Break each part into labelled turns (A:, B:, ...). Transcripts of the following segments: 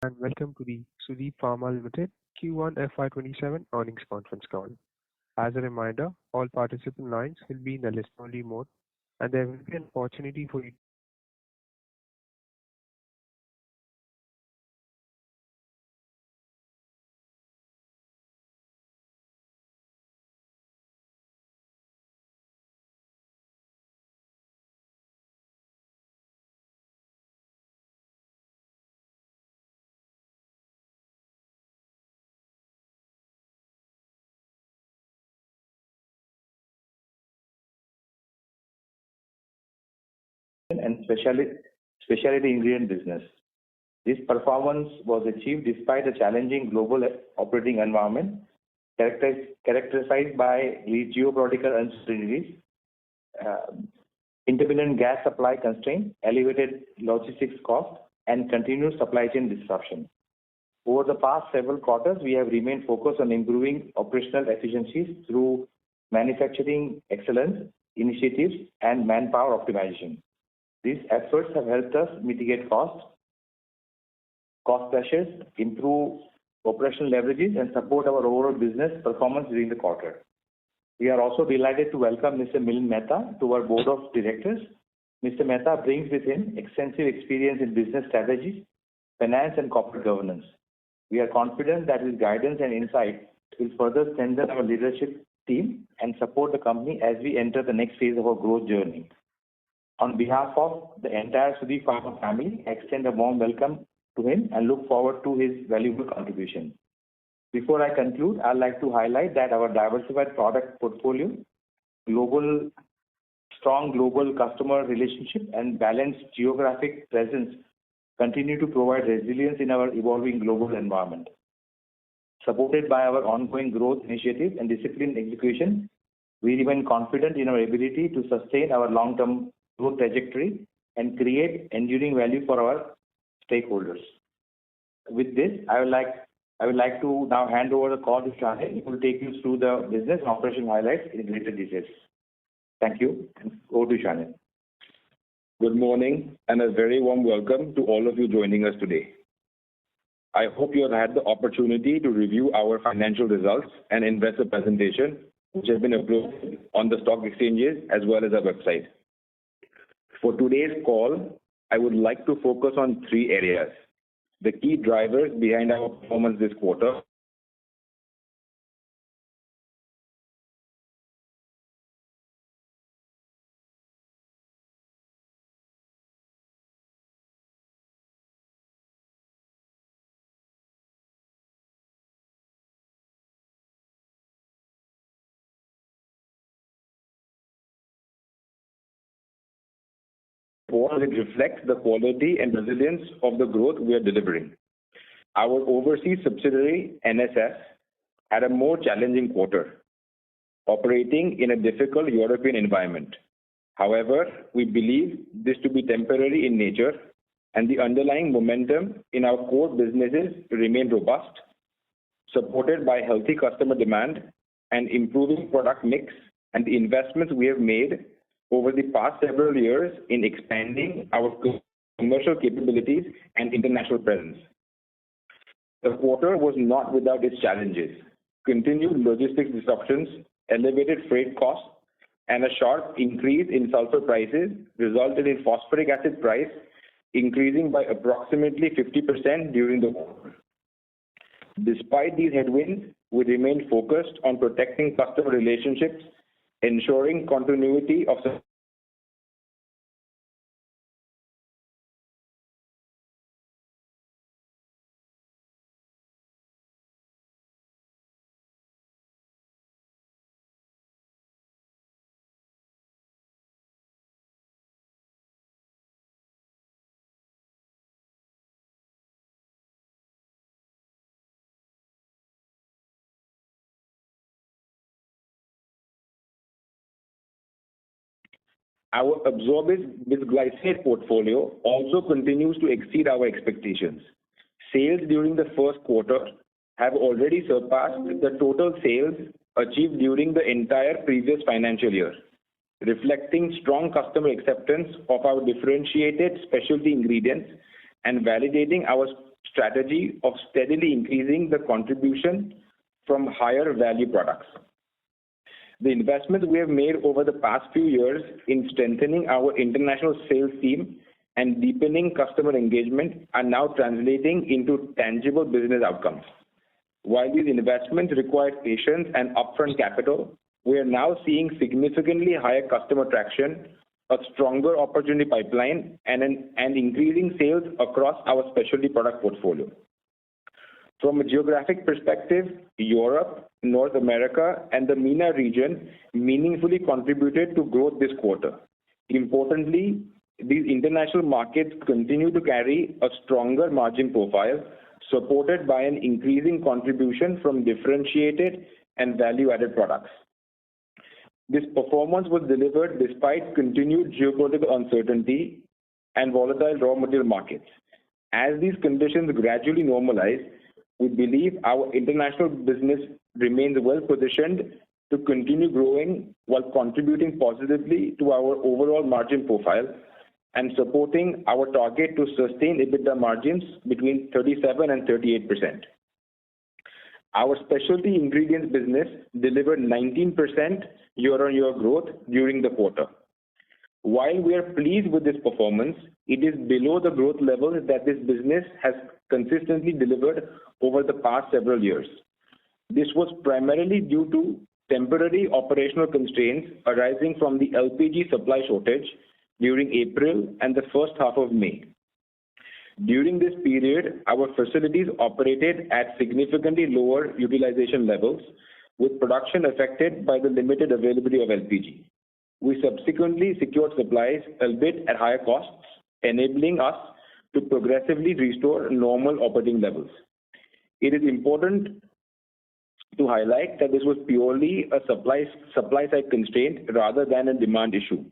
A: and welcome to the Sudeep Pharma Limited Q1 FY27 earnings conference call. As a reminder, all participant lines will be in the listen-only mode, and there will be an opportunity for you
B: and specialty ingredient business. This performance was achieved despite a challenging global operating environment characterized by geopolitical uncertainties, uh, intermittent gas supply constraints, elevated logistics costs, and continued supply chain disruption. Over the past several quarters, we have remained focused on improving operational efficiencies through manufacturing excellence initiatives and manpower optimization. These efforts have helped us mitigate cost pressures, improve operational leverages, and support our overall business performance during the quarter. We are also delighted to welcome Mr. Milind Mehta to our board of directors. Mr. Mehta brings with him extensive experience in business strategies, finance, and corporate governance. We are confident that his guidance and insight will further strengthen our leadership team and support the company as we enter the next phase of our growth journey. On behalf of the entire Sudeep Pharma family, I extend a warm welcome to him and look forward to his valuable contribution. Before I conclude, I'd like to highlight that our diversified product portfolio, strong global customer relationship, and balanced geographic presence continue to provide resilience in our evolving global environment. Supported by our ongoing growth initiatives and disciplined execution, we remain confident in our ability to sustain our long-term growth trajectory and create enduring value for our stakeholders. With this, I would like to now hand over the call to Shahid, who will take you through the business and operation highlights in greater details. Thank you, and over to Shahid.
C: Good morning and a very warm welcome to all of you joining us today. I hope you have had the opportunity to review our financial results and investor presentation, which has been uploaded on the stock exchanges as well as our website. For today's call, I would like to focus on three areas: the key drivers behind our performance this quarter, it reflects the quality and resilience of the growth we are delivering. Our overseas subsidiary, NSS, had a more challenging quarter, operating in a difficult European environment. However, we believe this to be temporary in nature, and the underlying momentum in our core businesses remain robust, supported by healthy customer demand and improving product mix and the investments we have made over the past several years in expanding our commercial capabilities and international presence. The quarter was not without its challenges. Continued logistics disruptions, elevated freight costs, and a sharp increase in sulfur prices resulted in phosphoric acid price increasing by approximately 50% during the quarter. Despite these headwinds, we remained focused on protecting customer relationships, ensuring continuity of Our absorbate bisglycinate portfolio also continues to exceed our expectations. Sales during the first quarter have already surpassed the total sales achieved during the entire previous financial year, reflecting strong customer acceptance of our differentiated specialty ingredients and validating our strategy of steadily increasing the contribution from higher value products. The investments we have made over the past few years in strengthening our international sales team and deepening customer engagement are now translating into tangible business outcomes. While these investments required patience and upfront capital, we are now seeing significantly higher customer traction, a stronger opportunity pipeline, and increasing sales across our specialty product portfolio. From a geographic perspective, Europe, North America, and the MENA region meaningfully contributed to growth this quarter. Importantly, these international markets continue to carry a stronger margin profile, supported by an increasing contribution from differentiated and value-added products. This performance was delivered despite continued geopolitical uncertainty and volatile raw material markets. As these conditions gradually normalize, we believe our international business remains well positioned to continue growing while contributing positively to our overall margin profile and supporting our target to sustain EBITDA margins between 37 and 38%. Our specialty ingredients business delivered 19% year-on-year growth during the quarter. While we are pleased with this performance, it is below the growth levels that this business has consistently delivered over the past several years. This was primarily due to temporary operational constraints arising from the LPG supply shortage during April and the first half of May. During this period, our facilities operated at significantly lower utilization levels, with production affected by the limited availability of LPG. We subsequently secured supplies, albeit at higher costs, enabling us to progressively restore normal operating levels. It is important to highlight that this was purely a supply side constraint rather than a demand issue.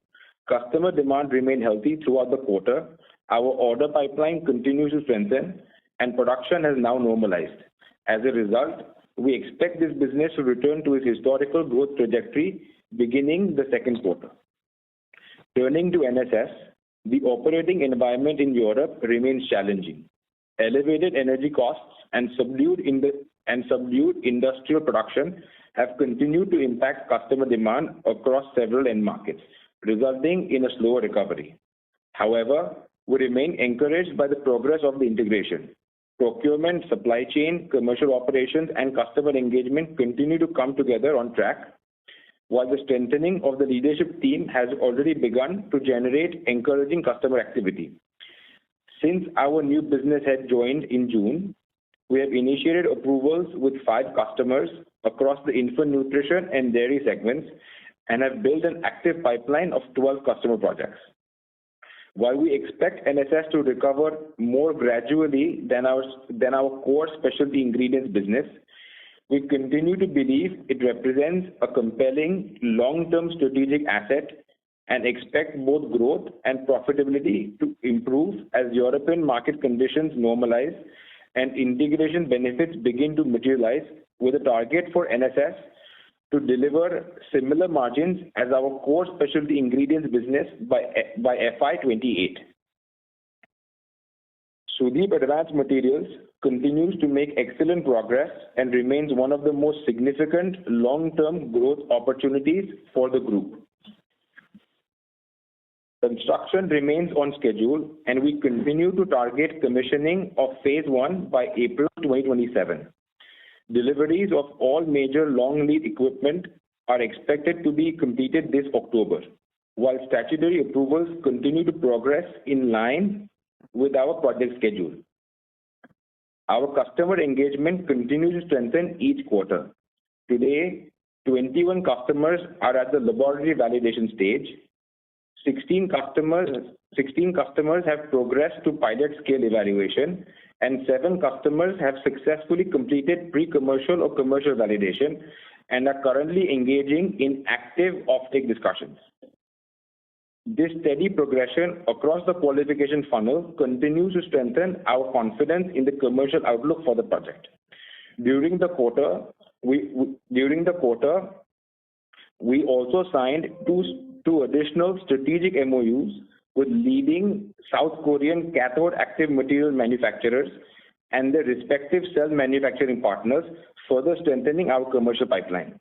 C: Customer demand remained healthy throughout the quarter. Our order pipeline continues to strengthen, and production has now normalized. As a result, we expect this business to return to its historical growth trajectory beginning the second quarter. Turning to NSS, the operating environment in Europe remains challenging. Elevated energy costs and subdued industrial production have continued to impact customer demand across several end markets, resulting in a slower recovery. However, we remain encouraged by the progress of the integration. Procurement, supply chain, commercial operations, and customer engagement continue to come together on track, while the strengthening of the leadership team has already begun to generate encouraging customer activity. Since our new business head joined in June, we have initiated approvals with 5 customers across the infant nutrition and dairy segments and have built an active pipeline of 12 customer projects. While we expect NSS to recover more gradually than our core specialty ingredients business, we continue to believe it represents a compelling long-term strategic asset and expect both growth and profitability to improve as European market conditions normalize and integration benefits begin to materialize, with a target for NSS to deliver similar margins as our core specialty ingredients business by FY28. Sudeep Advanced Materials continues to make excellent progress and remains one of the most significant long-term growth opportunities for the group. Construction remains on schedule, and we continue to target commissioning of Phase 1 by April 2027. Deliveries of all major long lead equipment are expected to be completed this October, while statutory approvals continue to progress in line with our project schedule. Our customer engagement continues to strengthen each quarter. Today, 21 customers are at the laboratory validation stage. 16 customers have progressed to pilot scale evaluation, and 7 customers have successfully completed pre-commercial or commercial validation and are currently engaging in active offtake discussions. This steady progression across the qualification funnel continues to strengthen our confidence in the commercial outlook for the project. During the quarter, we also signed two additional strategic MOUs with leading South Korean cathode active material manufacturers and their respective cell manufacturing partners, further strengthening our commercial pipeline.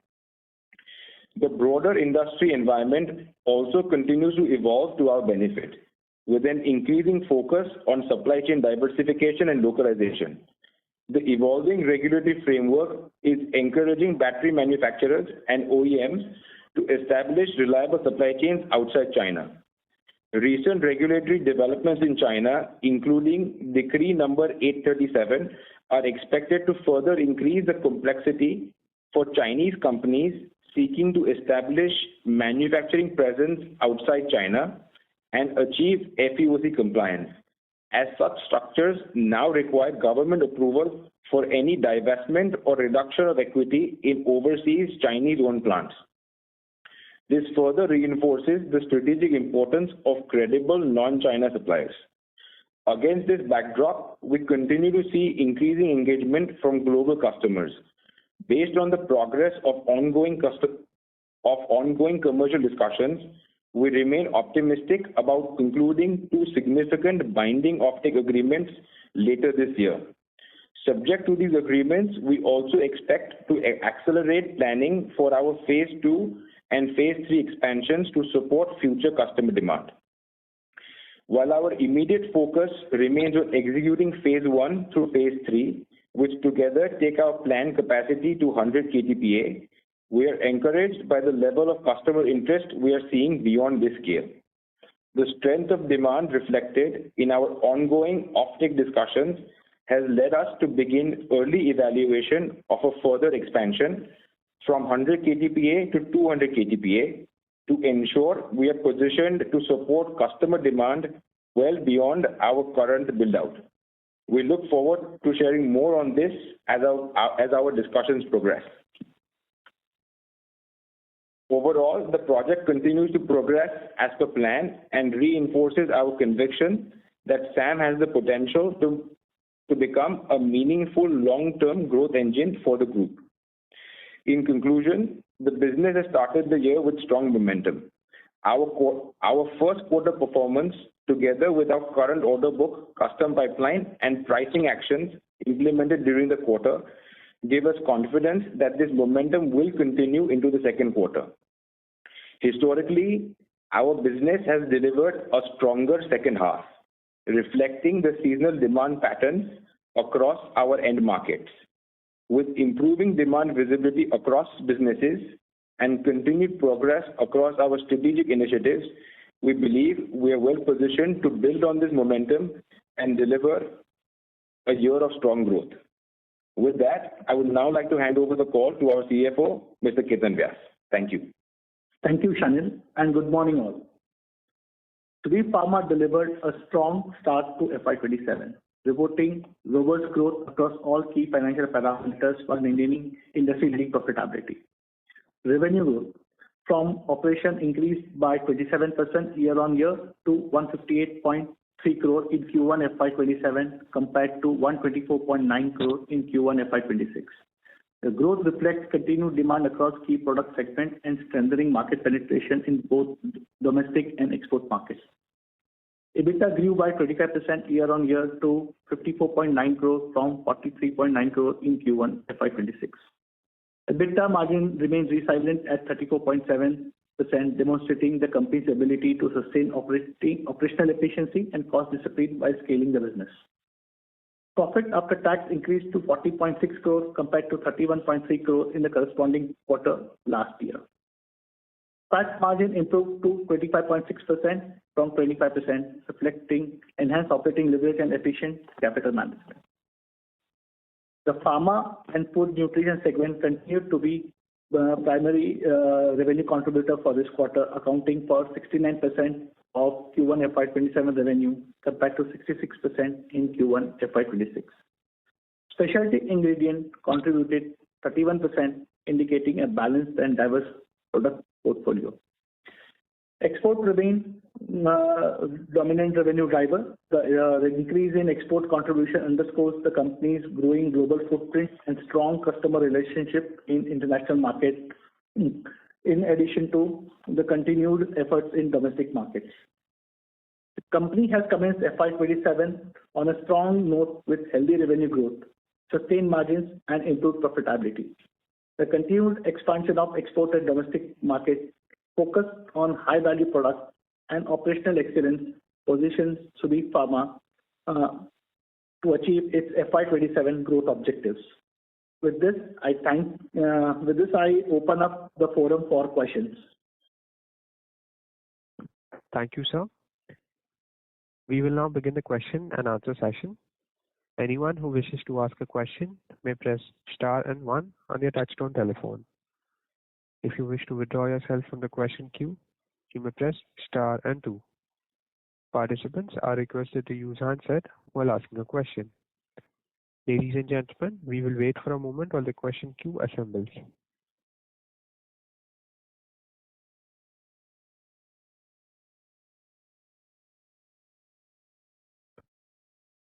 C: The broader industry environment also continues to evolve to our benefit, with an increasing focus on supply chain diversification and localization. The evolving regulatory framework is encouraging battery manufacturers and OEMs to establish reliable supply chains outside China. Recent regulatory developments in China, including Decree number 837, are expected to further increase the complexity for Chinese companies seeking to establish manufacturing presence outside China and achieve FEOC compliance, as such structures now require government approval for any divestment or reduction of equity in overseas Chinese-owned plants. This further reinforces the strategic importance of credible non-China suppliers. Against this backdrop, we continue to see increasing engagement from global customers. Based on the progress of ongoing commercial discussions, we remain optimistic about concluding 2 significant binding offtake agreements later this year. Subject to these agreements, we also expect to accelerate planning for our Phase 2 and Phase 3 expansions to support future customer demand. While our immediate focus remains on executing Phase 1 through Phase 3, which together take our planned capacity to 100 KTPA, we are encouraged by the level of customer interest we are seeing beyond this scale. The strength of demand reflected in our ongoing offtake discussions has led us to begin early evaluation of a further expansion from 100 KTPA to 200 KTPA to ensure we are positioned to support customer demand well beyond our current build-out. We look forward to sharing more on this as our discussions progress. Overall, the project continues to progress as per plan and reinforces our conviction that SAM has the potential to become a meaningful long-term growth engine for the group. In conclusion, the business has started the year with strong momentum. Our first quarter performance, together with our current order book, custom pipeline, and pricing actions implemented during the quarter, give us confidence that this momentum will continue into the second quarter. Historically, our business has delivered a stronger second half, reflecting the seasonal demand patterns across our end markets. With improving demand visibility across businesses and continued progress across our strategic initiatives, we believe we are well positioned to build on this momentum and deliver a year of strong growth. With that, I would now like to hand over the call to our CFO, Mr. Ketan Vyas. Thank you.
D: Thank you, Shanil, and good morning all. Sudeep Pharma delivered a strong start to FY27, reporting robust growth across all key financial parameters while maintaining industry-leading profitability. Revenue growth from operation increased by 27% year-on-year to 158.3 crore in Q1 FY27 compared to 124.9 crore in Q1 FY26. The growth reflects continued demand across key product segments and strengthening market penetration in both domestic and export markets. EBITDA grew by 25% year-on-year to 54.9 crore from 43.9 crore in Q1 FY26. EBITDA margin remains resilient at 34.7%, demonstrating the company's ability to sustain operational efficiency and cost discipline while scaling the business. Profit after tax increased to 40.6 crore compared to 31.3 crore in the corresponding quarter last year. PAT margin improved to 25.6% from 25%, reflecting enhanced operating leverage and efficient capital management. The pharma and food nutrition segment continued to be the primary revenue contributor for this quarter, accounting for 69% of Q1 FY27 revenue compared to 66% in Q1 FY26. Specialty ingredient contributed 31%, indicating a balanced and diverse product portfolio. Export remains dominant revenue driver. The increase in export contribution underscores the company's growing global footprint and strong customer relationship in international markets, in addition to the continued efforts in domestic markets. The company has commenced FY27 on a strong note with healthy revenue growth, sustained margins, and improved profitability. The continued expansion of export and domestic markets, focus on high-value products and operational excellence positions Sudeep Pharma to achieve its FY27 growth objectives. With this, I open up the forum for questions.
A: Thank you, sir. We will now begin the question and answer session. Anyone who wishes to ask a question may press star and 1 on their touchtone telephone. If you wish to withdraw yourself from the question queue, you may press star and 2. Participants are requested to use handset while asking a question. Ladies and gentlemen, we will wait for a moment while the question queue assembles.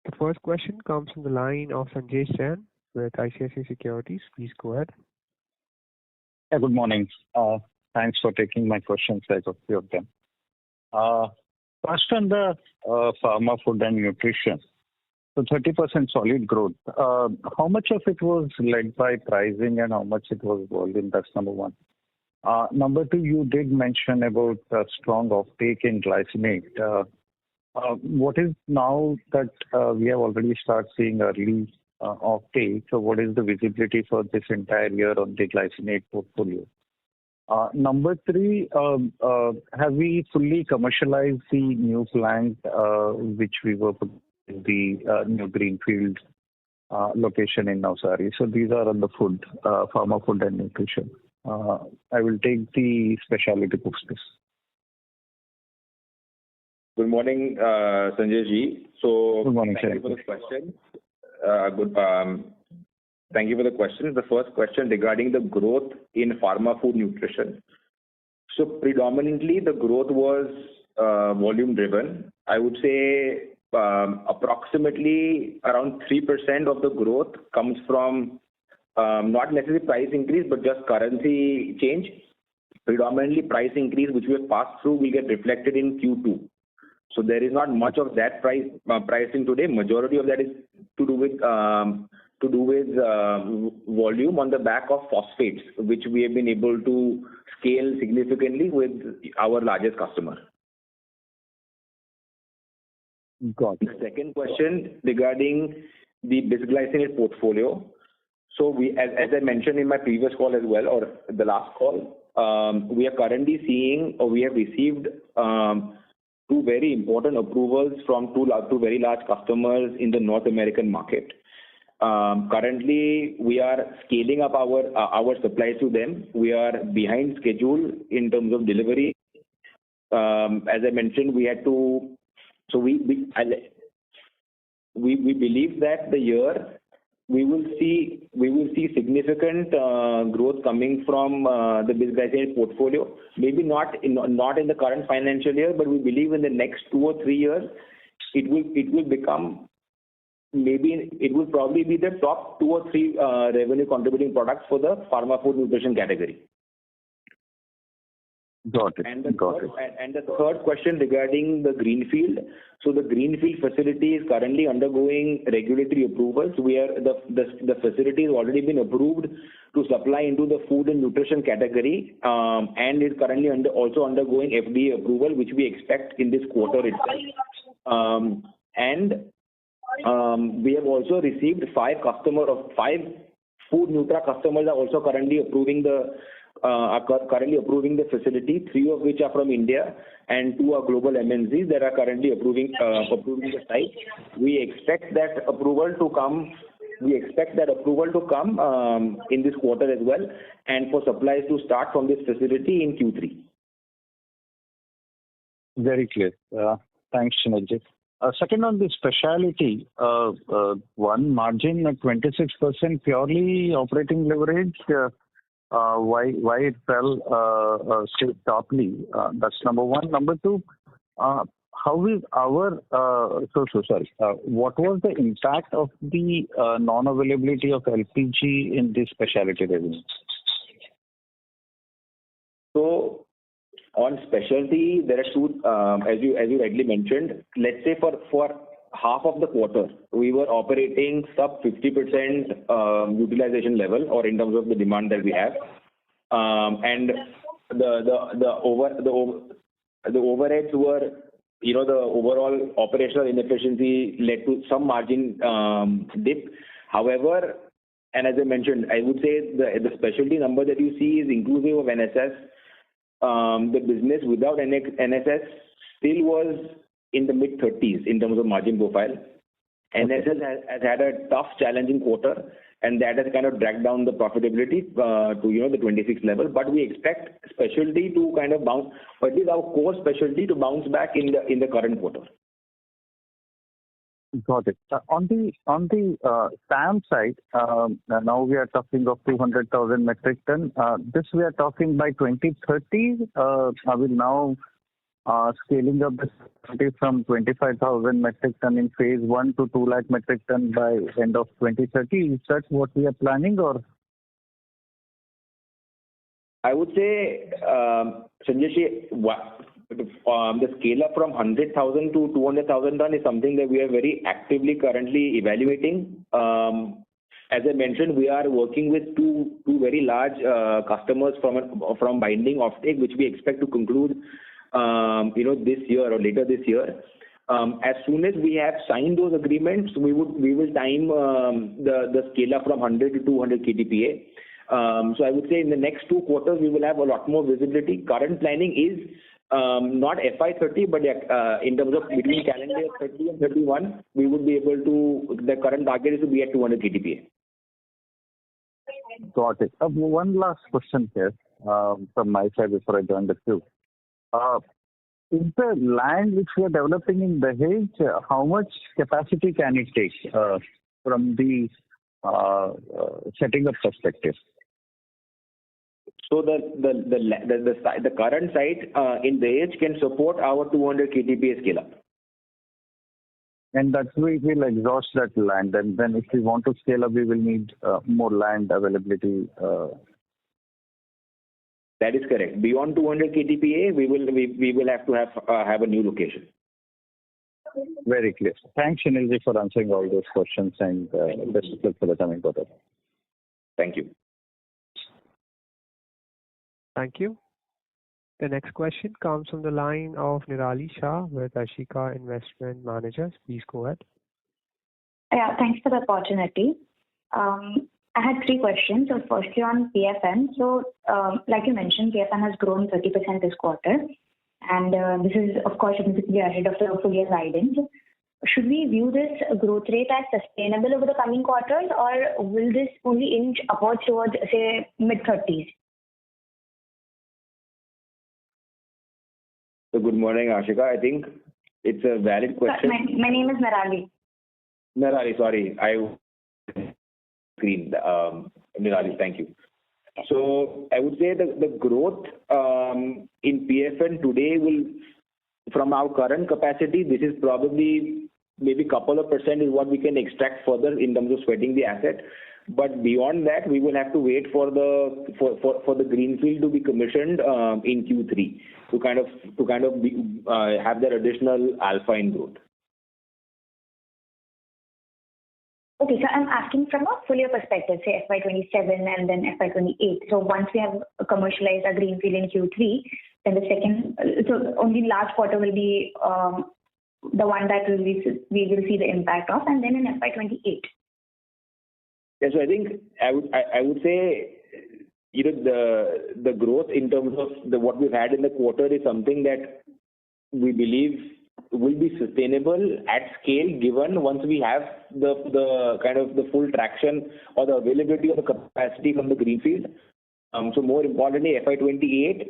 A: The first question comes from the line of Sanjay Sen with ICICI Securities. Please go ahead.
E: Yeah, good morning. Thanks for taking my questions, as a few of them. First on the pharma, food and nutrition. So 30% solid growth. How much of it was led by pricing and how much it was volume? That's number one. Number two, you did mention about strong offtake in glycinate. What is now that we have already started seeing early offtake? So what is the visibility for this entire year on the glycinate portfolio? Number three, have we fully commercialized the new plant which we were putting in the new greenfield location in Navsari? So these are on the food, pharma, food and nutrition. I will take the specialty post.
C: Good morning, Sanjay ji. So
E: Good morning,
C: thank you for the question. Thank you for the question. The first question regarding the growth in pharma, food, nutrition. So predominantly the growth was volume driven. I would say approximately around 3% of the growth comes from not necessarily price increase, but just currency change. Predominantly price increase which we have passed through will get reflected in Q2. So there is not much of that pricing today. Majority of that is to do with volume on the back of phosphates, which we have been able to scale significantly with our largest customer.
E: Got it.
C: The second question regarding the bisglycinate portfolio. So we, as I mentioned in my previous call as well, or the last call, we are currently seeing, or we have received two very important approvals from two very large customers in the North American market. Currently, we are scaling up our supplies to them. We are behind schedule in terms of delivery. As I mentioned, we had to. So we believe that the year we will see significant growth coming from the bisglycinate portfolio. Maybe not in the current financial year, but we believe in the next 2 or 3 years it will become. Maybe it will probably be the top 2 or 3 revenue contributing products for the pharma, food, nutrition category.
E: Got it.
C: And the third question regarding the greenfield. So the greenfield facility is currently undergoing regulatory approvals. The facility has already been approved to supply into the food and nutrition category, and is currently also undergoing FDA approval, which we expect in this quarter itself. We have also received 5 food nutra customers are also currently approving the facility, 3 of which are from India and 2 are global MNCs that are currently approving the site. We expect that approval to come. In this quarter as well, and for supplies to start from this facility in Q3.
E: Very clear. Thanks, Shinajit. Second on the specialty, one margin at 26%, purely operating leverage. Why it fell so sharply? That's number one. Number two, how is our what was the impact of the non-availability of LPG in this specialty revenue?
C: So On specialty, there are two, as you rightly mentioned. Let's say for half of the quarter, we were operating sub 50% utilization level, or in terms of the demand that we have, and the overheads were, the overall operational inefficiency led to some margin dip. However, and as I mentioned, I would say the specialty number that you see is inclusive of NSS. The business without NSS still was in the mid-30s in terms of margin profile. NSS has had a tough, challenging quarter, and that has kind of dragged down the profitability to the 26 level. But we expect specialty to kind of bounce, or at least our core specialty to bounce back in the current quarter.
E: Got it. On the SAM side, now we are talking of 200,000 metric ton. This we are talking by 2030. Are we now scaling up this from 25,000 metric ton in phase 1 to 2 lakh metric ton by end of 2030? Is that what we are planning, or?
C: I would say, Sanjay, the scale up from 100,000 to 200,000 ton is something that we are very actively currently evaluating. As I mentioned, we are working with two very large customers from binding offtake, which we expect to conclude this year or later this year. As soon as we have signed those agreements, we will time the scale up from 100 to 200 KTPA. So I would say in the next 2 quarters we will have a lot more visibility. Current planning is not FY30, but in terms of between calendar year 30 and 31, we would be able to. The current target is to be at 200 KTPA.
E: Got it. One last question here from my side before I join the queue. Is the land which we are developing in Dahej, how much capacity can it take from the setting up perspective?
C: So the current site in Dahej can support our 200 KTPA scale up.
E: And that we will exhaust that land, and then if we want to scale up, we will need more land availability.
C: That is correct. Beyond 200 KTPA, we will have to have a new location.
E: Very clear. Thanks, Sunilji, for answering all those questions, and best of luck for the coming quarter.
C: Thank you.
A: Thank you. The next question comes from the line of Nirali Shah with Ashika Investment Managers. Please go ahead.
F: Yeah, thanks for the opportunity. I had 3 questions. So firstly on PFN. So like you mentioned, PFN has grown 30% this quarter. And this is, of course, significantly ahead of the full year guidance. Should we view this growth rate as sustainable over the coming quarters, or will this only inch upwards towards, say, mid-30s?
C: So good morning, Ashika. I think it's a valid question.
F: My name is Nirali.
C: Nirali, sorry. I screened. Nirali, thank you. So I would say the growth in PFN today will, from our current capacity, this is probably maybe couple of % is what we can extract further in terms of sweating the asset. But beyond that, we will have to wait for the greenfield to be commissioned in Q3 to kind of have that additional alpha in growth.
F: Okay, so I'm asking from a full year perspective, say FY27 and then FY28. So once we have commercialized our greenfield in Q3, then the second, so only last quarter will be the one that we will see the impact of, and then in FY28.
C: Yeah, so I think I would say the growth in terms of what we've had in the quarter is something that we believe will be sustainable at scale, given once we have the kind of the full traction or the availability of the capacity from the greenfield. So more importantly, FY28,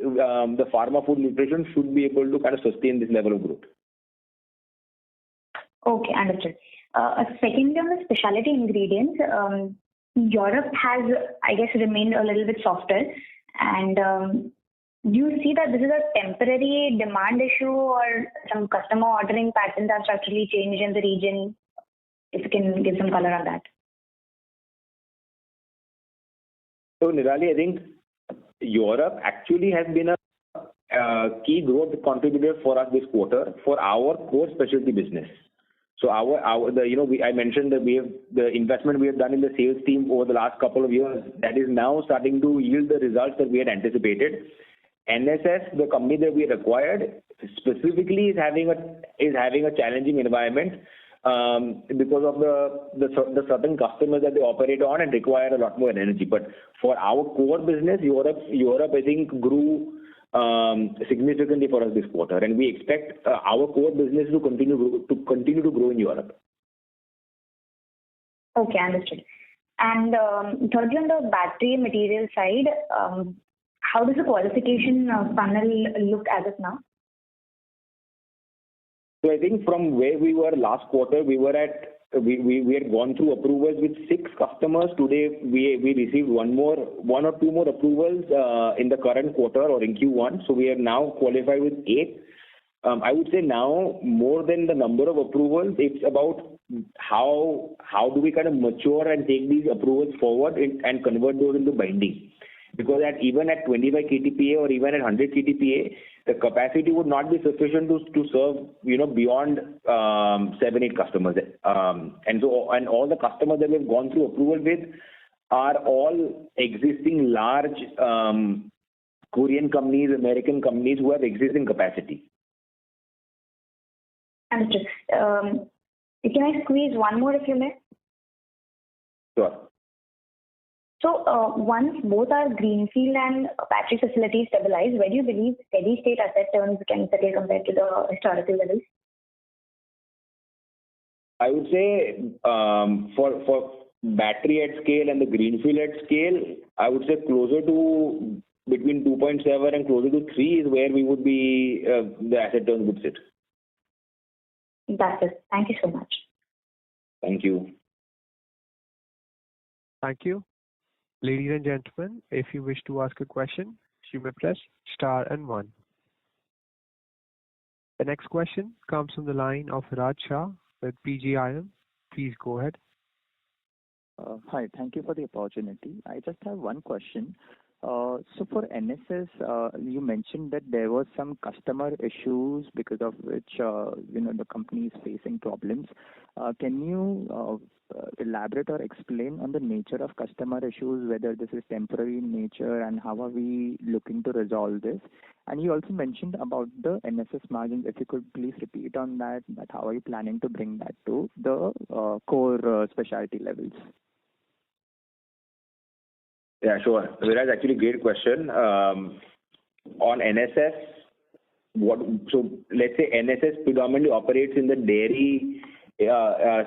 C: the pharma food nutrition should be able to kind of sustain this level of growth.
F: Okay, understood. Secondly, on the specialty ingredients, Europe has, I guess, remained a little bit softer. And do you see that this is a temporary demand issue, or some customer ordering patterns have structurally changed in the region? If you can give some color on that. So
C: Nirali, I think Europe actually has been key growth contributor for us this quarter for our core specialty business. So I mentioned that the investment we have done in the sales team over the last couple of years, that is now starting to yield the results that we had anticipated. NSS, the company that we had acquired, specifically is having a challenging environment because of the certain customers that they operate on and require a lot more energy. But for our core business, Europe I think grew significantly for us this quarter, and we expect our core business to continue to grow in Europe.
F: Okay, understood. And thirdly, on the battery material side, how does the qualification funnel look as of now?
C: So I think from where we were last quarter, we had gone through approvals with 6 customers. Today we received one or two more approvals in the current quarter or in Q1. So we are now qualified with 8. I would say now more than the number of approvals, it's about how do we kind of mature and take these approvals forward and convert those into binding. Because even at 25 KTPA or even at 100 KTPA, the capacity would not be sufficient to serve beyond 7-8 customers. And all the customers that we've gone through approval with are all existing large Korean companies, American companies who have existing capacity.
F: Understood. Can I squeeze one more if you may?
C: Sure.
F: So once both our greenfield and battery facilities stabilize, where do you believe steady state asset turns can settle compared to the historical levels?
C: I would say for battery at scale and the greenfield at scale, I would say closer to between 2.7 and closer to 3 is where we would be, the asset turns would sit.
F: That's it. Thank you so much.
C: Thank you.
A: Thank you. Ladies and gentlemen, if you wish to ask a question, you may press star and 1. The next question comes from the line of Raj Shah with PGIM. Please go ahead.
G: Hi, thank you for the opportunity. I just have one question. So for NSS, you mentioned that there were some customer issues because of which the company is facing problems. Can you elaborate or explain on the nature of customer issues, whether this is temporary in nature, and how are we looking to resolve this? And you also mentioned about the NSS margins. If you could please repeat on that how are you planning to bring that to the core specialty levels?
C: Yeah, sure. Viraj, actually great question. On NSS, so let's say NSS predominantly operates in the dairy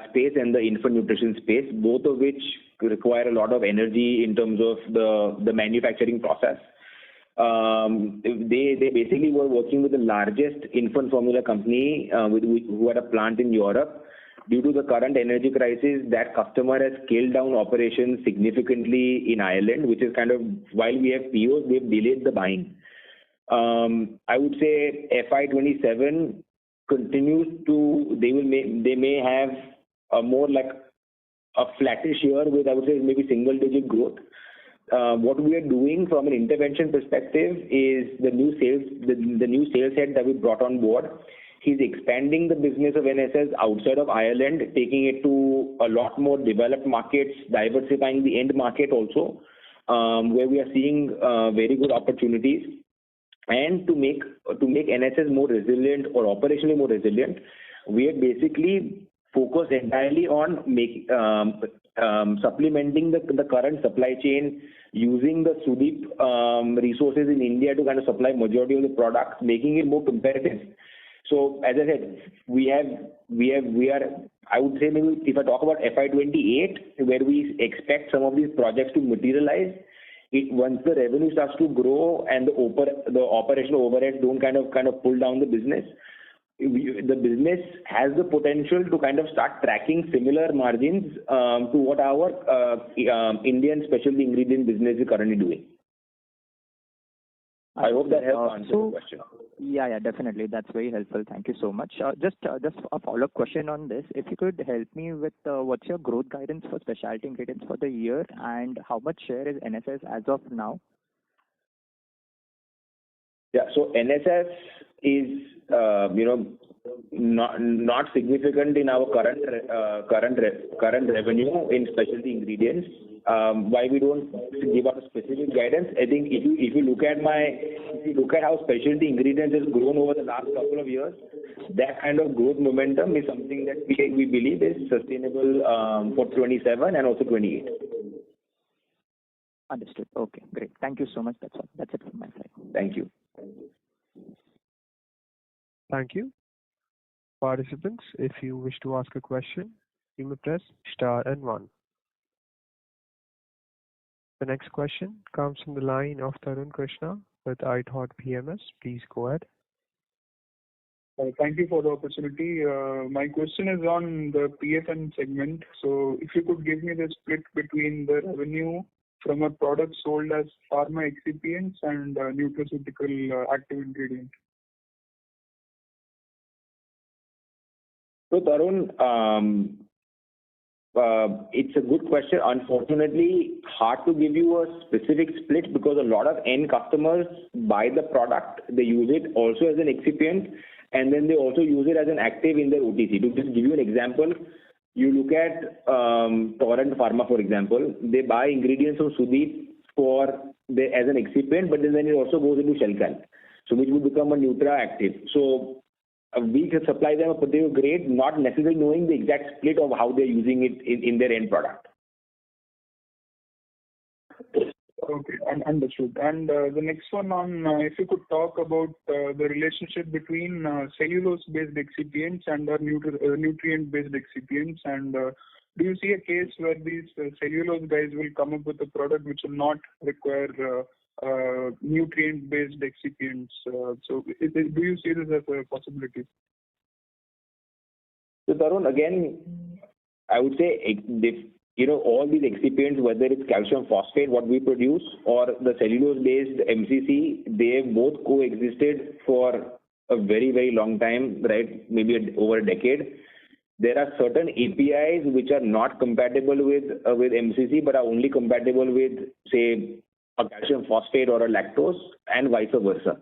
C: space and the infant nutrition space, both of which require a lot of energy in terms of the manufacturing process. They basically were working with the largest infant formula company who had a plant in Europe. Due to the current energy crisis, that customer has scaled down operations significantly in Ireland, which is kind of, while we have POs, they've delayed the buying. I would say FY27 continues to, they may have a more like a flattish year with, I would say, maybe single-digit growth. What we are doing from an intervention perspective is the new sales head that we brought on board. He's expanding the business of NSS outside of Ireland, taking it to a lot more developed markets, diversifying the end market also, where we are seeing very good opportunities. And to make NSS more resilient or operationally more resilient, we are basically focused entirely on supplementing the current supply chain, using the Sudeep resources in India to kind of supply majority of the products, making it more competitive. So as I said, we are, I would say maybe if I talk about FY28, where we expect some of these projects to materialize, once the revenue starts to grow and the operational overheads don't kind of pull down the business, the business has the potential to kind of start tracking similar margins to what our Indian specialty ingredient business is currently doing. I hope that helps answer the question.
G: Yeah, definitely. That's very helpful. Thank you so much. Just a follow-up question on this. If you could help me with what's your growth guidance for specialty ingredients for the year, and how much share is NSS as of now?
C: Yeah. So NSS is, not significant in our current revenue in specialty ingredients. Why we don't give out a specific guidance? I think if you look at how specialty ingredients has grown over the last couple of years, that kind of growth momentum is something that we believe is sustainable for 27 and also 28.
G: Understood. Okay, great. Thank you so much. That's all. That's it from my side.
C: Thank you.
A: Thank you. Participants, if you wish to ask a question, you may press star and 1. The next question comes from the line of Tarun Krishna with iThought PMS. Please go ahead.
H: Thank you for the opportunity. My question is on the PFN segment. So if you could give me the split between the revenue from a product sold as pharma excipients and nutraceutical active ingredient.
C: So Tarun, it's a good question. Unfortunately, hard to give you a specific split because a lot of end customers buy the product, they use it also as an excipient, and then they also use it as an active in their OTC. To just give you an example, you look at Torrent Pharma, for example, they buy ingredients from Sudeep as an excipient, but then it also goes into Shelcal, so which would become a Nutra active. So we can supply them a particular grade, not necessarily knowing the exact split of how they're using it in their end product.
H: Okay, understood. And the next one on, if you could talk about the relationship between cellulose-based excipients and nutrient-based excipients, and do you see a case where these cellulose guys will come up with a product which will not require nutrient-based excipients? So do you see this as a possibility?
C: So Tarun, again, I would say all these excipients, whether it's calcium phosphate, what we produce, or the cellulose-based MCC, they both coexisted for a very, very long time, right? Maybe over a decade. There are certain APIs which are not compatible with MCC, but are only compatible with, say, a calcium phosphate or a lactose, and vice versa.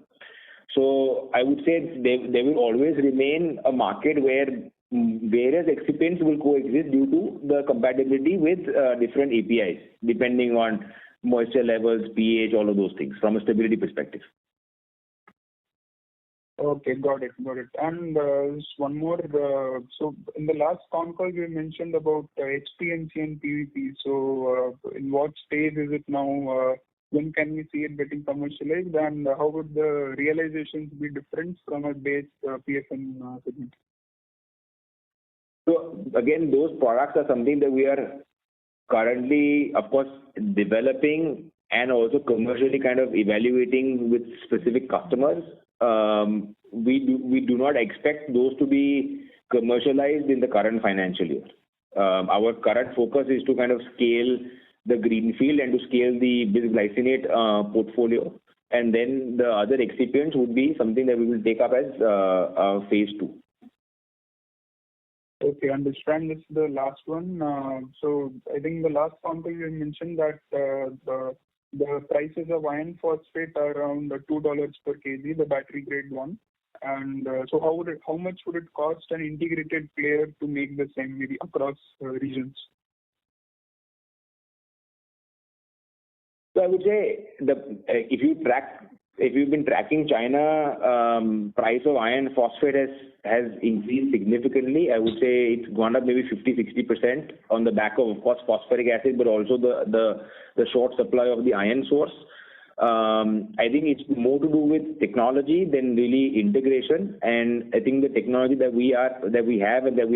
C: So I would say there will always remain a market where various excipients will coexist due to the compatibility with different APIs, depending on moisture levels, pH, all of those things from a stability perspective.
H: Okay, got it. And just one more. So in the last Concall, you mentioned about HPMC and PVP. So in what stage is it now? When can we see it getting commercialized? And how would the realizations be different from a base PFN segment?
C: So again, those products are something that we are currently, of course, developing and also commercially kind of evaluating with specific customers. We do not expect those to be commercialized in the current financial year. Our current focus is to kind of scale the greenfield and to scale the bisglycinate portfolio, and then the other excipients would be something that we will take up as phase 2.
H: Okay, understand. This is the last one. So I think the last Concall you mentioned that the prices of iron phosphate are around $2 per kg, the battery grade one. And so how much would it cost an integrated player to make the same, maybe across regions?
C: So I would say if you've been tracking China, price of iron phosphate has increased significantly. I would say it's gone up maybe 50-60% on the back of course, phosphoric acid, but also the short supply of the iron source. I think it's more to do with technology than really integration. And I think the technology that we have and that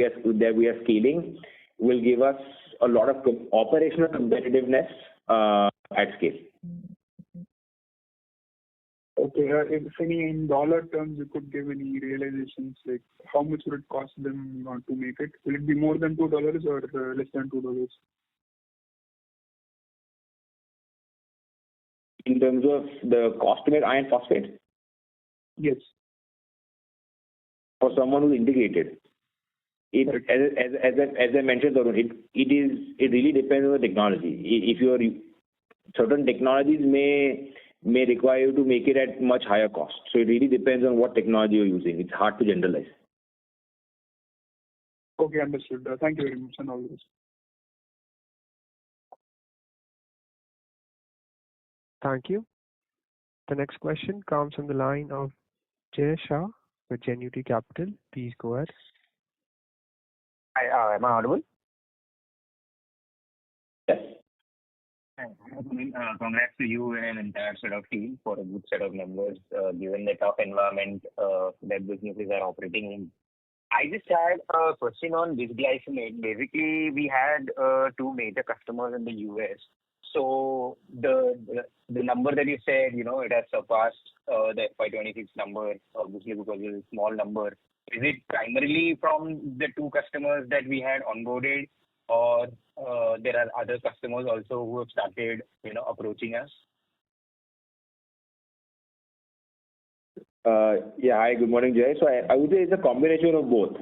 C: we are scaling will give us a lot of operational competitiveness at scale.
H: Okay, if any in dollar terms you could give any realizations, like how much would it cost them to make it? Will it be more than $2 or less than $2?
C: In terms of the cost to make iron phosphate?
H: Yes.
C: For someone who's integrated. As I mentioned, it really depends on the technology. If certain technologies may may require you to make it at much higher cost. So it really depends on what technology you're using. It's hard to generalize.
H: Okay, understood. Thank you very much and all this.
A: Thank you. The next question comes from the line of Jay Shah with Genuity Capital. Please go ahead.
I: Hi, am I audible?
C: Yes.
I: Congrats to you and an entire set of team for a good set of numbers, given the tough environment that businesses are operating in. I just had a question on bisglycinate. Basically, we had two major customers in the US. So the number that you said, it has surpassed the FY26 number, obviously because it's a small number. Is it primarily from the two customers that we had onboarded, or there are other customers also who have started, approaching us?
C: Yeah, hi, good morning, Jay. So I would say it's a combination of both.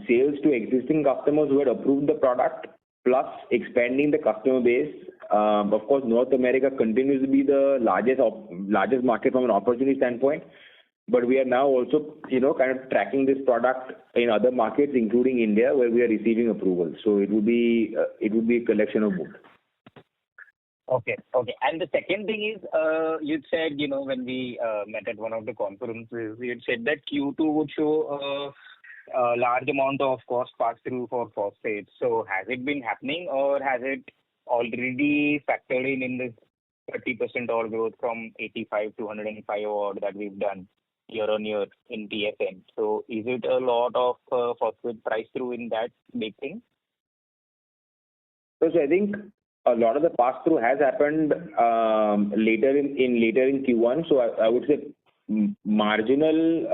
C: Sales to existing customers who had approved the product, plus expanding the customer base. Of course, North America continues to be the largest market from an opportunity standpoint. But we are now also, kind of tracking this product in other markets, including India, where we are receiving approval. So it would be a collection of both.
I: Okay. And the second thing is, you said, when we met at one of the conferences, you had said that Q2 would show a large amount of cost pass-through for phosphates. So has it been happening, or has it already factored in this 30% odd growth from 85 to 105 odd that we've done year on year in TFM? So is it a lot of phosphate price through in that big thing?
C: So I think a lot of the pass-through has happened later in Q1. So I would say marginal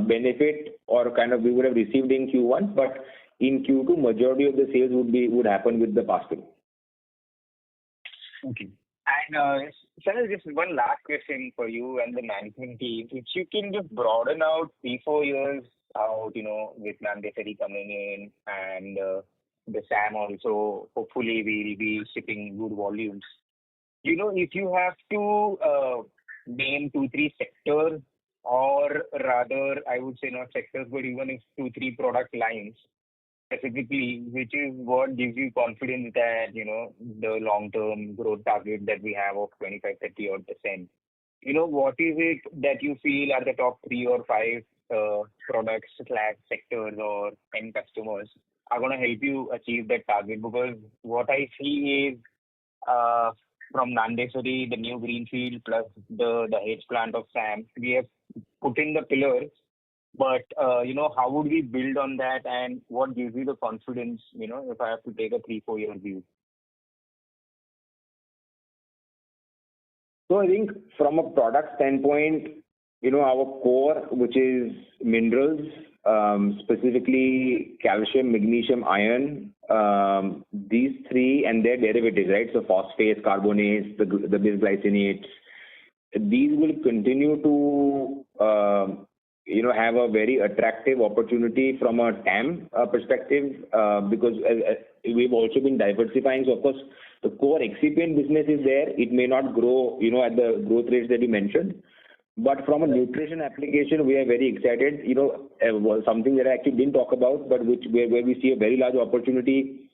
C: benefit or kind of we would have received in Q1, but in Q2 majority of the sales would happen with the pass-through.
I: Okay. And Sanil, just one last question for you and the management team. If you can just broaden out 3-4 years out, with Nandesari coming in and the SAM also, hopefully we'll be shipping good volumes. If you have to name 2-3 sectors, or rather, I would say not sectors, but even if 2-3 product lines specifically, which is what gives you confidence that, the long-term growth target that we have of 25-30 odd %. What is it that you feel are the top 3 or 5 products / sectors or end customers are going to help you achieve that target? Because what I see is from Nandesari, the new greenfield plus the Dahej plant of SAM, we have put in the pillars. But, how would we build on that, and what gives you the confidence, if I have to take a 3-4 year view?
C: So I think from a product standpoint, our core, which is minerals, specifically calcium, magnesium, iron, these three and their derivatives, right? So phosphates, carbonates, the bisglycinates, these will continue to have a very attractive opportunity from a TAM perspective, because we've also been diversifying. So of course, the core excipient business is there. It may not grow, at the growth rates that you mentioned. But from a nutrition application, we are very excited. Something that I actually didn't talk about, but where we see a very large opportunity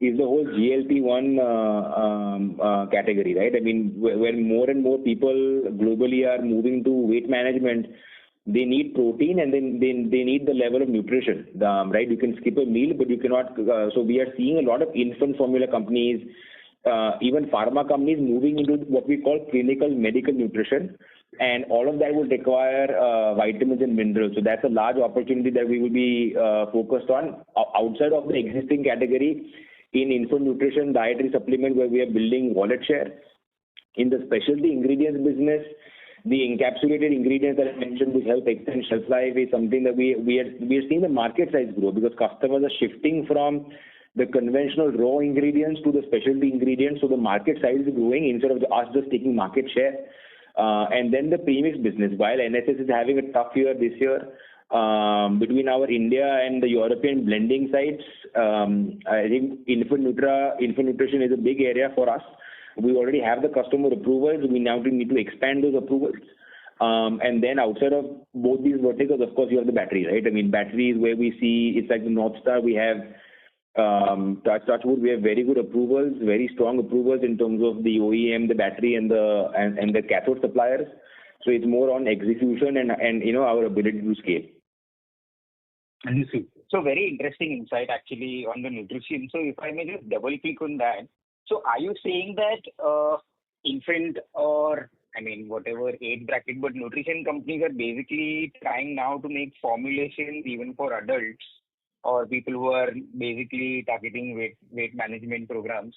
C: is the whole GLP-1 category, right? I mean, when more and more people globally are moving to weight management, they need protein and then they need the level of nutrition, right? You can skip a meal, but you cannot. So we are seeing a lot of infant formula companies, even pharma companies moving into what we call clinical medical nutrition. And all of that will require vitamins and minerals. So that's a large opportunity that we will be focused on outside of the existing category in infant nutrition, dietary supplement, where we are building wallet share. In the specialty ingredients business, the encapsulated ingredients that I mentioned, which help extend shelf life, is something that we are seeing the market size grow, because customers are shifting from the conventional raw ingredients to the specialty ingredients. So the market size is growing instead of us just taking market share. And then the premix business, while NSS is having a tough year this year, between our India and the European blending sites, I think infant nutrition is a big area for us. we already have the customer approvals. We now need to expand those approvals. And then outside of both these verticals, of course, you have the battery, right? I mean, battery is where we see it's like the North Star. We have touchwood, we have very good approvals, very strong approvals in terms of the OEM, the battery, and the cathode suppliers. So it's more on execution and our ability to scale.
I: So very interesting insight actually on the nutrition. So if I may just double click on that. So are you saying that infant or whatever age bracket, but nutrition companies are basically trying now to make formulations even for adults or people who are basically targeting weight management programs,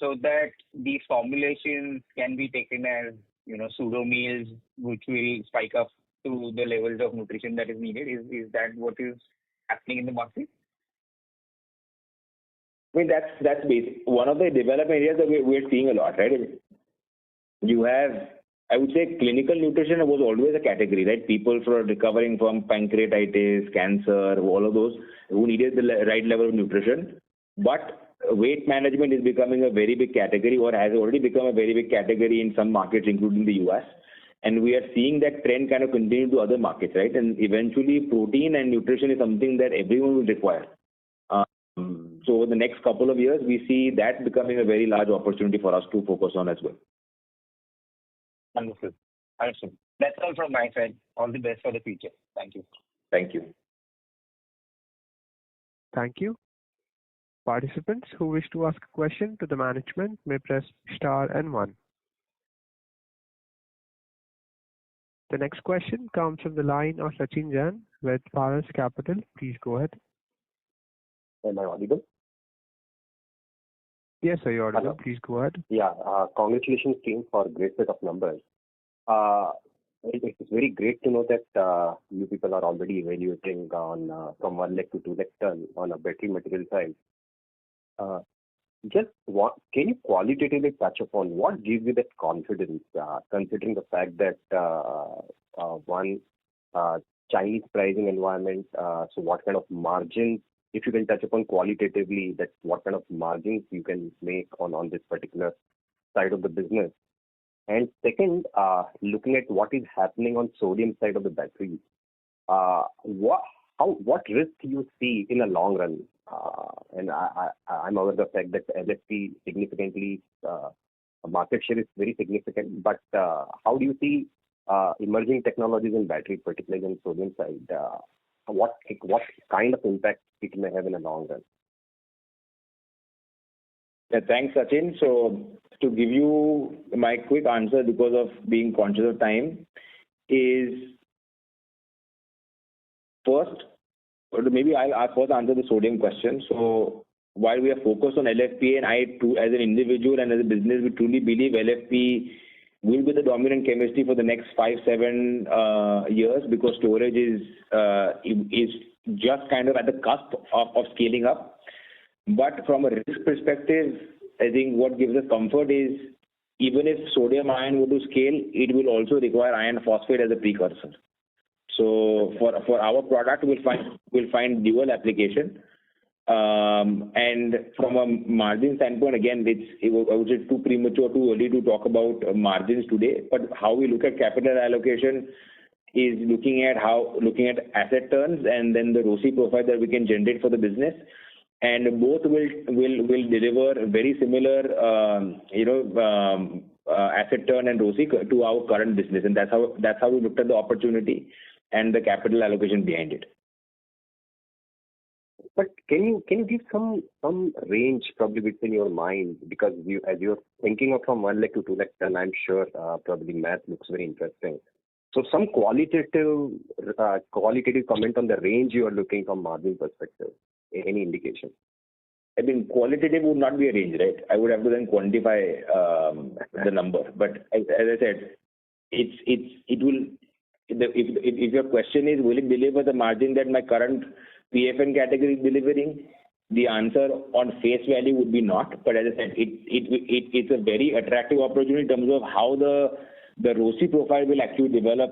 I: so that these formulations can be taken as pseudo meals, which will spike up to the levels of nutrition that is needed. Is that what is happening in the market?
C: I mean, that's basic. One of the development areas that we're seeing a lot, right? You have, I would say, clinical nutrition was always a category, right? People for recovering from pancreatitis, cancer, all of those who needed the right level of nutrition. But weight management is becoming a very big category, or has already become a very big category in some markets, including the US. And we are seeing that trend kind of continue to other markets, right? And eventually protein and nutrition is something that everyone will require. So over the next couple of years, we see that becoming a very large opportunity for us to focus on as well.
I: Understood. That's all from my side. All the best for the future. Thank you.
C: Thank you.
A: Thank you. Participants who wish to ask a question to the management may press star and 1. The next question comes from the line of Sachin Jain with Paras Capital. Please go ahead.
J: Am I audible?
A: Yes, sir, you're audible.
J: Hello?
A: Please go ahead.
J: Yeah, congratulations team for a great set of numbers. It's very great to know that you people are already evaluating on from 1 lakh to 2 lakh ton on a battery material side. Can you qualitatively touch upon what gives you that confidence, considering the fact that Chinese pricing environment, so what kind of margins, if you can touch upon qualitatively, that what kind of margins you can make on this particular side of the business. And second, looking at what is happening on sodium side of the batteries, what risk do you see in the long run? And I'm aware of the fact that LFP significantly, market share is very significant, but how do you see emerging technologies in battery, particularly on sodium side? What kind of impact it may have in the long run?
C: Yeah, thanks, Sachin. So to give you my quick answer, because of being conscious of time, is first, or maybe I'll first answer the sodium question. So while we are focused on LFP, and I too, as an individual and as a business, we truly believe LFP will be the dominant chemistry for the next 5-7 years, because storage is just kind of at the cusp of scaling up. But from a risk perspective, I think what gives us comfort is even if sodium ion were to scale, it will also require iron phosphate as a precursor. So for our product, we'll find dual application. And from a margin standpoint, again, I would say too premature, too early to talk about margins today. But how we look at capital allocation is looking at asset turns and then the ROCE profile that we can generate for the business. And both will deliver very similar, asset turn and ROCE to our current business, and that's how we looked at the opportunity and the capital allocation behind it.
J: But can you give some range probably within your mind, because as you're thinking of from 1 lakh to 2 lakh ton, I'm sure probably math looks very interesting. So some qualitative comment on the range you are looking from margin perspective. Any indication?
C: I mean, qualitative would not be a range, right? I would have to then quantify the number. But as I said, it will. If your question is, will it deliver the margin that my current PFN category is delivering? The answer on face value would be not. But as I said, it's a very attractive opportunity in terms of how the ROCE profile will actually develop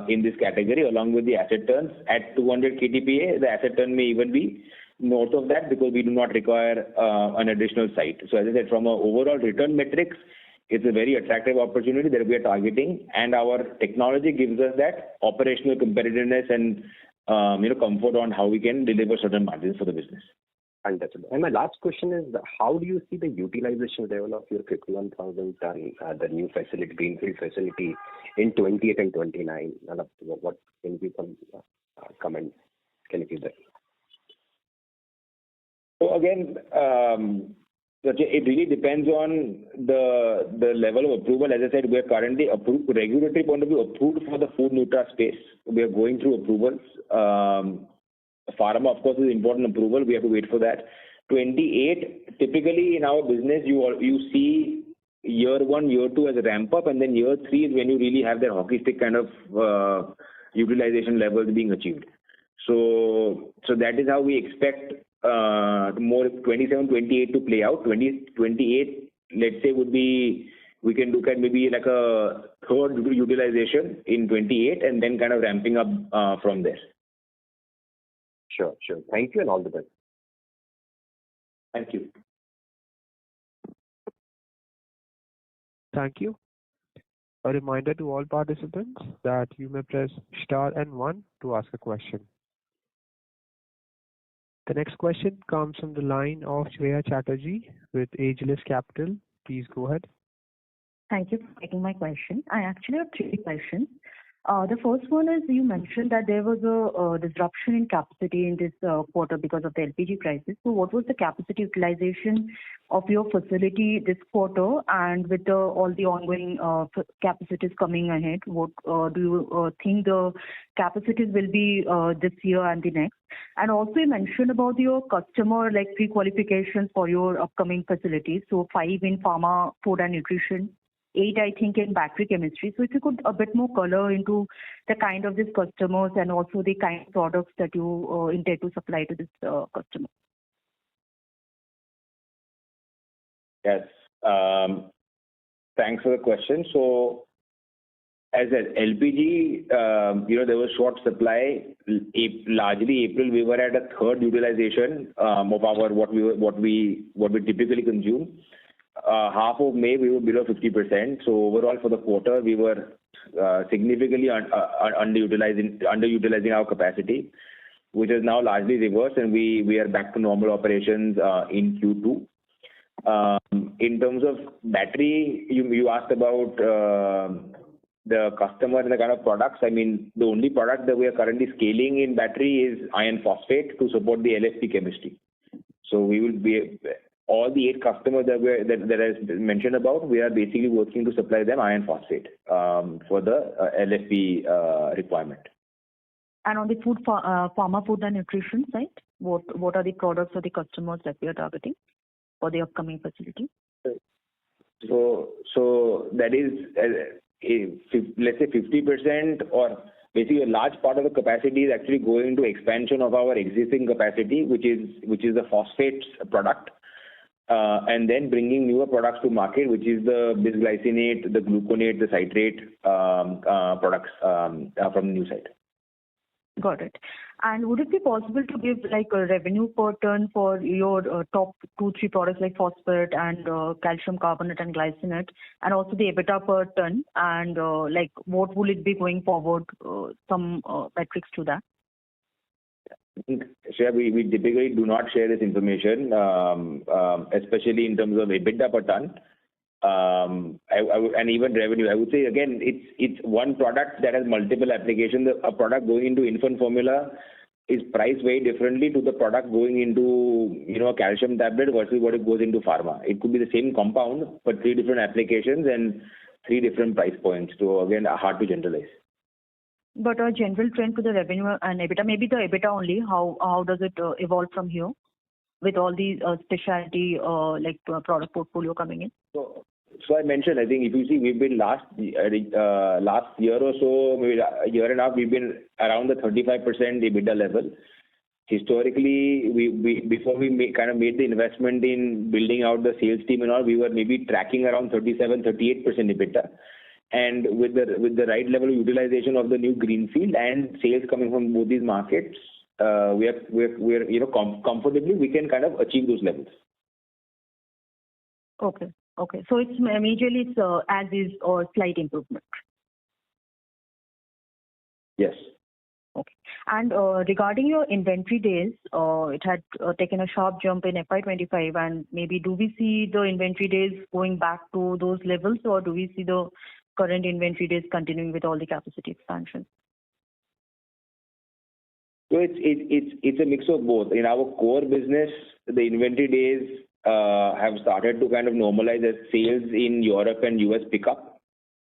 C: in this category, along with the asset turns. At 200 KTPA, the asset turn may even be north of that because we do not require an additional site. So as I said, from an overall return metrics, it's a very attractive opportunity that we are targeting, and our technology gives us that operational competitiveness and comfort on how we can deliver certain margins for the business.
J: Understood. And my last question is, how do you see the utilization level of your 51,000 ton, the new facility, greenfield facility in 28 and 29? And what can be some comments? Can you give that?
C: So again, it really depends on the level of approval. As I said, we are currently approved, regulatory point of view, approved for the food nutra space. We are going through approvals. Pharma, of course, is important approval. We have to wait for that. 28, typically in our business, you see year 1, year 2 as a ramp up, and then year 3 is when you really have that hockey stick kind of utilization levels being achieved. So that is how we expect more 27, 28 to play out. 28, let's say, would be, we can look at maybe like a third utilization in 28 and then kind of ramping up from there.
J: Sure. Thank you and all the best.
C: Thank you.
A: Thank you. A reminder to all participants that you may press star and 1 to ask a question. The next question comes from the line of Shreya Chatterjee with Ageless Capital. Please go ahead.
K: Thank you for taking my question. I actually have 3 questions. The first one is, you mentioned that there was a disruption in capacity in this quarter because of the LPG crisis. So what was the capacity utilization of your facility this quarter, and with all the ongoing capacities coming ahead, what do you think the capacities will be this year and the next? And also you mentioned about your customer pre-qualifications for your upcoming facilities. So 5 in pharma, food and nutrition, 8, I think, in battery chemistry. So if you could a bit more color into the kind of these customers and also the kind of products that you intend to supply to this customer.
C: Yes. Thanks for the question. So as an LPG, there was short supply. Largely April, we were at a third utilization of our what we typically consume. Half of May, we were below 50%. So overall, for the quarter, we were significantly underutilizing our capacity, which is now largely reversed, and we are back to normal operations in Q2. In terms of battery, you asked about the customer and the kind of products. I mean, the only product that we are currently scaling in battery is iron phosphate to support the LFP chemistry. So we will be all the 8 customers that I mentioned about, we are basically working to supply them iron phosphate for the LFP requirement.
K: And on the pharma, food and nutrition side, what are the products or the customers that we are targeting for the upcoming facility?
C: So that is, let's say 50%, or basically a large part of the capacity is actually going into expansion of our existing capacity, which is the phosphates product. And then bringing newer products to market, which is the bisglycinate, the gluconate, the citrate products from the new site.
K: Got it. And would it be possible to give a revenue per ton for your top 2-3 products like phosphate and calcium carbonate and glycinate, and also the EBITDA per ton, and what will it be going forward? Some metrics to that.
C: Shreya, we typically do not share this information, especially in terms of EBITDA per ton. And even revenue. I would say again, it's one product that has multiple applications. A product going into infant formula is priced very differently to the product going into a calcium tablet versus what it goes into pharma. It could be the same compound, but 3 different applications and 3 different price points. So again, hard to generalize.
K: But a general trend to the revenue and EBITDA, maybe the EBITDA only, how does it evolve from here with all these specialty product portfolio coming in?
C: So I mentioned, I think if you see, we've been last year or so, maybe a year and a half, we've been around the 35% EBITDA level. Historically, before we made the investment in building out the sales team and all, we were maybe tracking around 37-38% EBITDA. And with the right level of utilization of the new greenfield and sales coming from both these markets, comfortably we can kind of achieve those levels.
K: Okay. So it's majorly as is or slight improvement.
C: Yes.
K: Okay. And regarding your inventory days, it had taken a sharp jump in FY25, and maybe do we see the inventory days going back to those levels, or do we see the current inventory days continuing with all the capacity expansion?
C: So it's a mix of both. In our core business, the inventory days have started to kind of normalize as sales in Europe and US pick up.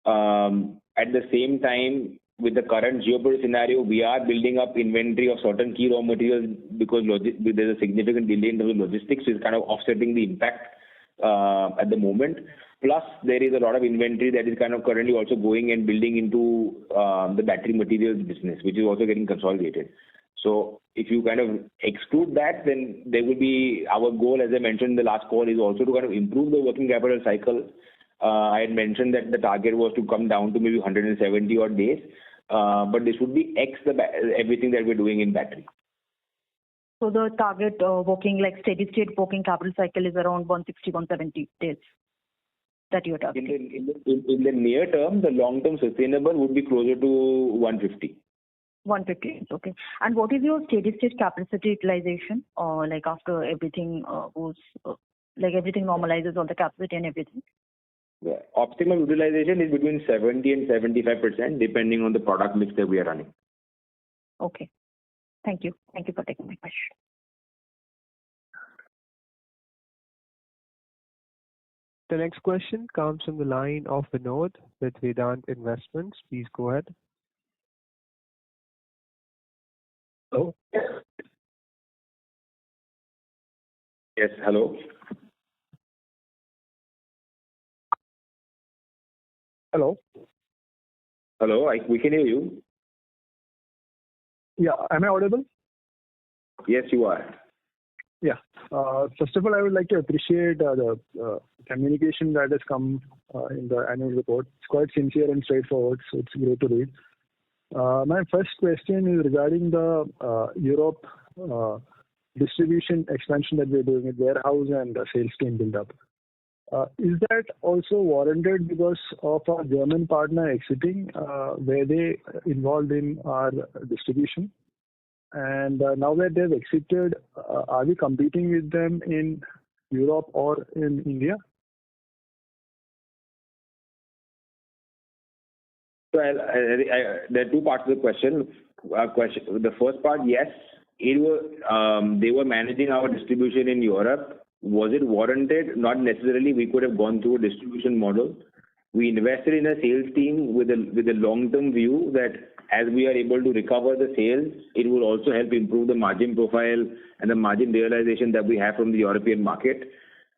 C: At the same time, with the current geopolitical scenario, we are building up inventory of certain key raw materials because there's a significant delay in terms of logistics, so it's kind of offsetting the impact at the moment. Plus, there is a lot of inventory that is kind of currently also going and building into the battery materials business, which is also getting consolidated. So if you kind of exclude that, then there will be our goal, as I mentioned in the last call, is also to kind of improve the working capital cycle. I had mentioned that the target was to come down to maybe 170 odd days, but this would be everything that we're doing in battery.
K: So the target steady state working capital cycle is around 160, 170 days that you're targeting.
C: In the near term, the long term sustainable would be closer to 150.
K: 150, okay. And what is your steady state capacity utilization, like after everything everything normalizes, all the capacity and everything?
C: Yeah. Optimal utilization is between 70 and 75%, depending on the product mix that we are running.
K: Okay. Thank you. Thank you for taking my question.
A: The next question comes from the line of Vinod with Vedant Investments. Please go ahead.
C: Hello? Yes, hello.
L: Hello.
C: Hello, we can hear you.
L: Yeah, am I audible?
C: Yes, you are.
L: Yeah. First of all, I would like to appreciate the communication that has come in the annual report. It's quite sincere and straightforward, so it's great to read. My first question is regarding the Europe distribution expansion that we're doing with warehouse and sales team build-up. Is that also warranted because of our German partner exiting? Were they involved in our distribution? And now that they've exited, are we competing with them in Europe or in India?
C: So there are two parts of the question. The first part, yes, they were managing our distribution in Europe. Was it warranted? Not necessarily. We could have gone through a distribution model. We invested in a sales team with a long-term view that as we are able to recover the sales, it will also help improve the margin profile and the margin realization that we have from the European market,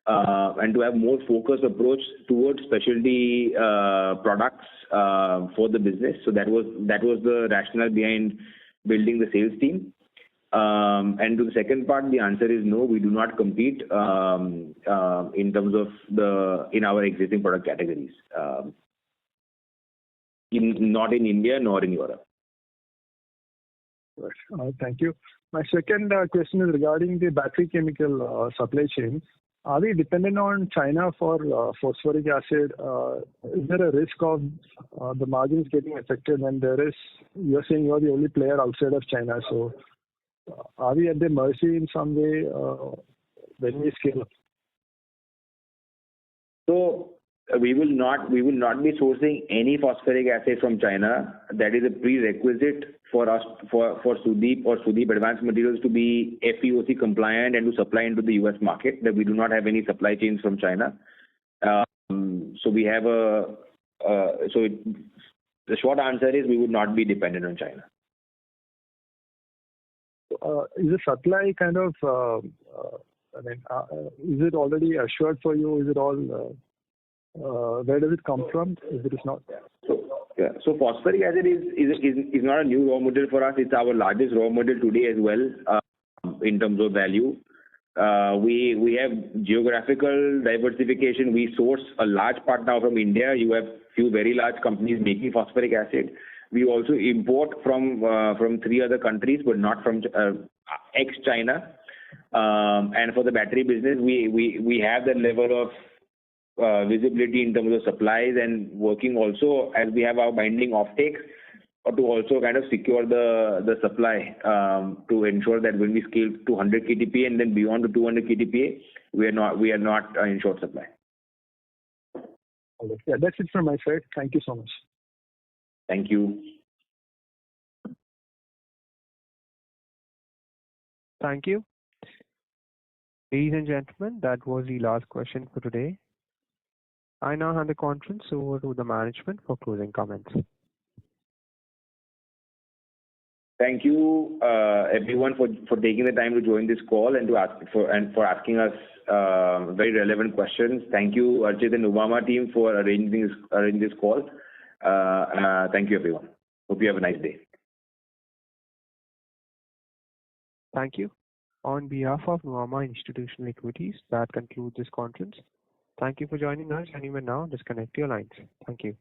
C: and to have more focused approach towards specialty products for the business. So that was the rationale behind building the sales team. And to the second part, the answer is no, we do not compete in terms of in our existing product categories, not in India nor in Europe.
L: Thank you. My second question is regarding the battery chemical supply chain. Are we dependent on China for phosphoric acid? Is there a risk of the margins getting affected when you're saying you're the only player outside of China, so are we at their mercy in some way when we scale up?
C: So we will not be sourcing any phosphoric acid from China. That is a prerequisite for us, for Sudeep or Sudeep Advanced Materials to be FEOC compliant and to supply into the US market, that we do not have any supply chains from China. So we have the short answer is we would not be dependent on China.
L: Is the supply kind of, is it already assured for you? Is it all, where does it come from if it is not?
C: So phosphoric acid is not a new raw material for us. It's our largest raw material today as well in terms of value. We have geographical diversification. We source a large part now from India. You have few very large companies making phosphoric acid. We also import from 3 other countries, but not from ex-China. And for the battery business, we have that level of visibility in terms of supplies and working also as we have our binding offtakes, or to also kind of secure the supply to ensure that when we scale to 100 KTPA and then beyond to 200 KTPA, we are not in short supply.
L: Okay. Yeah, that's it from my side. Thank you so much.
C: Thank you.
A: Thank you. Ladies and gentlemen, that was the last question for today. I now hand the conference over to the management for closing comments.
C: Thank you, everyone, for taking the time to join this call and for asking us very relevant questions. Thank you, Archit and Nuvama team, for arranging this call. Thank you, everyone. Hope you have a nice day.
A: Thank you. On behalf of Nuvama Institutional Equities, that concludes this conference. Thank you for joining us, and you may now disconnect your lines. Thank you.